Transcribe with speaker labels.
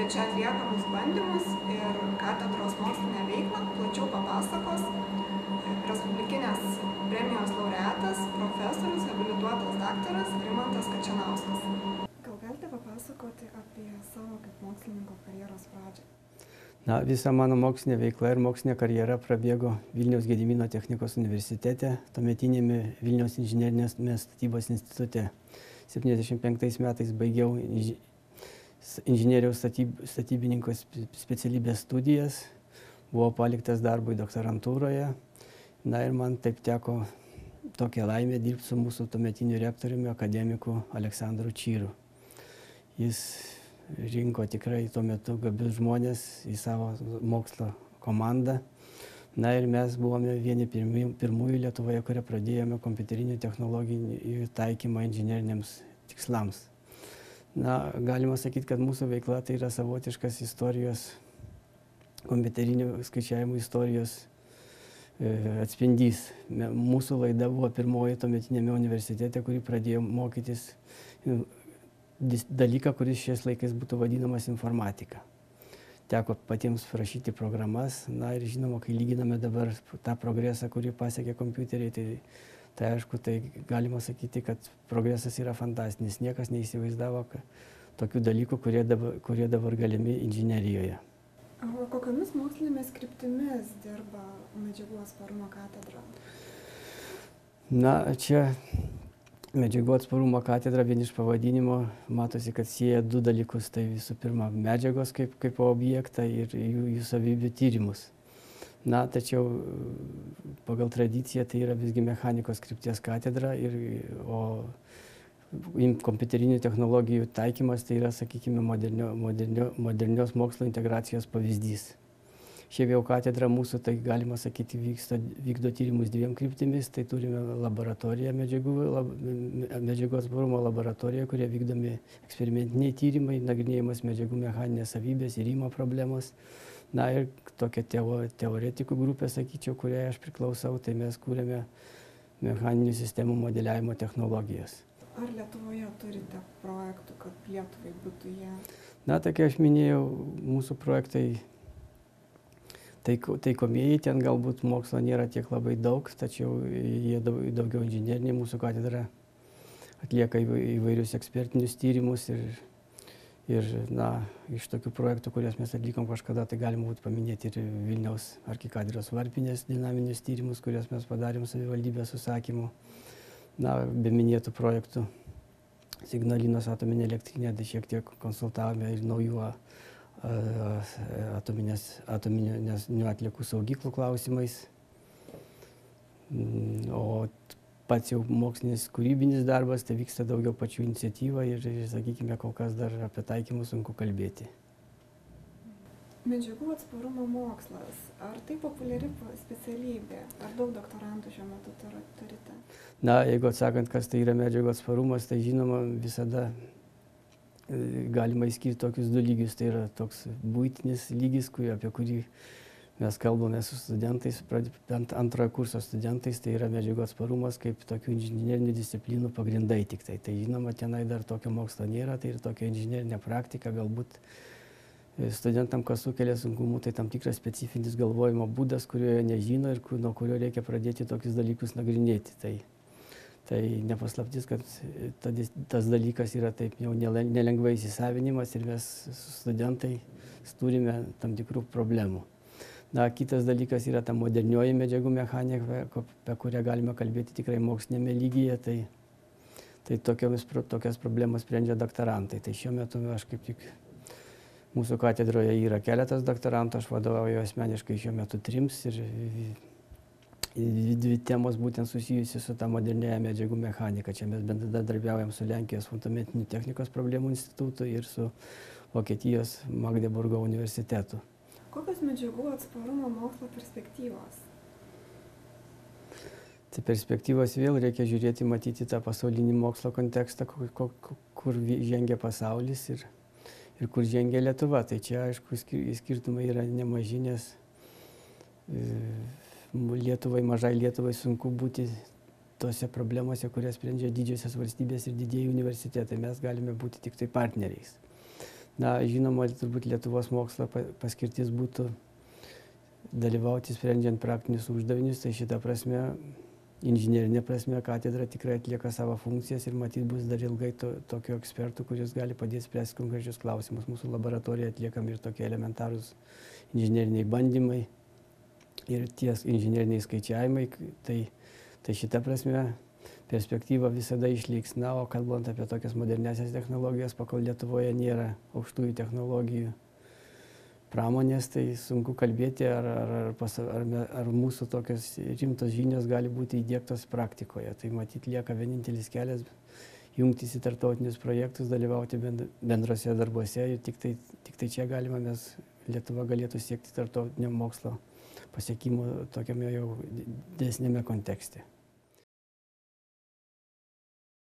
Speaker 1: apie čia atliekamus bandymus ir katedros mokslinę veiklą plačiau papasakos Respublikinės premijos laureatas, profesorius, habilituotas daktaras Rimantas Kačinauskas. Gal galite papasakoti apie savo kaip mokslininko karjeros pradžią?
Speaker 2: Visa mano mokslinė veikla ir mokslinė karjera prabėgo Vilniaus Gedimino technikos universitete, tuometinėme Vilniaus inžinerinės statybos institute. 75 metais baigiau inžinieriaus statybininko specialybės studijas, buvau paliktas darbui doktorantūroje. Ir man taip teko tokia laimė dirbti su mūsų tuometiniu rektoriumi, akademiku Aleksandru Čyru. Jis rinko tikrai tuo metu gabius žmonės į savo mokslo komandą. Ir mes buvome vieni pirmųjų Lietuvoje, kurie pradėjome kompiuterinių technologijų taikymą inžineriniams tikslams. Galima sakyti, kad mūsų veikla tai yra savotiškas istorijos, kompiuterinių skaičiavimų istorijos atspindys. Mūsų laida buvo pirmoji tuometinėme universitete, kuri pradėjo mokytis dalyką, kuris šiais laikais būtų vadinamas informatika. Teko patiems rašyti programas, ir žinoma, kai lyginame dabar tą progresą, kurį pasiekė kompiuteriai, tai aišku, tai galima sakyti, kad progresas yra fantastinis. Niekas neįsivaizdavo tokių dalykų, kurie dabar galimi inžinerijoje.
Speaker 1: O kokiamis mokslinėmis kryptimis dirba medžiagų atsparumo katedra?
Speaker 2: Čia medžiagų atsparumo katedra, vien iš pavadinimo matosi, kad sieja du dalykus. Tai visų pirma, medžiagos kaip objektą ir jų savybių tyrimus. Tačiau pagal tradiciją tai yra visgi mechanikos krypties katedra, o kompiuterinių technologijų taikymas tai yra, sakykime, modernios mokslo integracijos pavyzdys. Šiaip jau katedra mūsų, tai galima sakyti, vykdo tyrimus dviem kryptimis. Tai turime laboratoriją, medžiagų atsparumo laboratoriją, kurie vykdomi eksperimentiniai tyrimai, nagrinėjimas medžiagų mechaninės savybės, irimo problemos. Ir tokia teoretikų grupė, sakyčiau, kuriai aš priklausau, tai mes kūrėme mechaninių sistemų modeliavimo technologijas.
Speaker 1: Ar Lietuvoje turite projektų, kad Lietuvai būtų jie?
Speaker 2: Tai kai aš minėjau, mūsų projektai taikomieji, ten galbūt mokslo nėra tiek labai daug, tačiau jie daugiau inžineriniai. Mūsų katedra atlieka įvairius ekspertinius tyrimus ir iš tokių projektų, kuriuos mes atlikom kažkada, tai galima būtų paminėti ir Vilniaus arkikatedros varpinės dinaminius tyrimus, kuriuos mes padarėm savivaldybės užsakymu. Be minėtų projektų Ignalinos atominė elektrinė, tai šiek tiek konsultavome ir naujų atominių atliekų saugyklų klausimais. O pats jau mokslinis kūrybinis darbas, tai vyksta daugiau pačių iniciatyva ir, sakykime, kol kas dar apie taikymus sunku kalbėti.
Speaker 1: Medžiagų atsparumo mokslas. Ar tai populiari specialybė? Ar daug doktorantų šiuo metu turite?
Speaker 2: Jeigu atsakant, kas tai yra medžiagų atsparumas, tai žinoma visada galima išskirti tokius du lygius. Tai yra toks buitinis lygis, apie kurį mes kalbame su studentais, antrojo kurso studentais. Tai yra medžiagų atsparumas kaip tokių inžinerinių disciplinų pagrindai tik tai. Tai žinoma, tenai dar tokio mokslo nėra, tai ir tokia inžinerinė praktika. Galbūt studentam, kas sukelia sunkumų, tai tam tikras specifinis galvojimo būdas, kurio jie nežino ir nuo kurio reikia pradėti tokius dalykus nagrinėti. Tai nepaslaptis, kad tas dalykas yra taip jau nelengvai įsisavinimas ir mes studentai turime tam tikrų problemų. Kitas dalykas yra ta modernioji medžiagų mechanika, apie kurią galime kalbėti tikrai mokslinėme lygyje. Tai tokias problemas sprendžia doktorantai. Tai šiuo metu aš kaip tik mūsų katedroje yra keletas doktorantų, aš vadovauju asmeniškai šiuo metu 3 ir dvi temos būtent susijusi su ta modernėja medžiagų mechanika. Čia mes bendradarbiaujam su Lenkijos fundamentinių technikos problemų institutu ir su Vokietijos Magdeburgo universitetu.
Speaker 1: Kokios medžiagų atsparumo mokslo perspektyvos?
Speaker 2: Tai perspektyvos vėl reikia žiūrėti, matyti tą pasaulinį mokslo kontekstą, kur žengia pasaulis ir kur žengia Lietuva. Tai čia, aišku, skirtumai yra nemaži, nes mažai Lietuvai sunku būti tose problemose, kurias sprendžia didžiosios valstybės ir didieji universitetai. Mes galime būti tik tai partneriais. Na, žinoma, turbūt Lietuvos mokslo paskirtis būtų dalyvauti sprendžiant praktinius uždavinius, tai šitą prasme, inžinerinė prasme, katedra tikrai atlieka savo funkcijas ir matyt bus dar ilgai tokių ekspertų, kuris gali padėti spręsti konkrečius klausimus. Mūsų laboratorijoje atliekami ir tokie elementarūs inžineriniai bandymai ir ties inžineriniai skaičiavimai, tai šitą prasme perspektyva visada išliks. Na, o kalbant apie tokias modernesias technologijas, pakol Lietuvoje nėra aukštųjų technologijų pramonės, tai sunku kalbėti, ar mūsų tokios rimtos žinios gali būti įdiegtos praktikoje. Tai matyt lieka vienintelis kelias jungtis į tarptautinius projektus, dalyvauti bendrose darbuose ir tik tai čia galima Lietuva galėtų siekti tarptautinio mokslo pasiekimų tokiame jau didesnėme kontekste.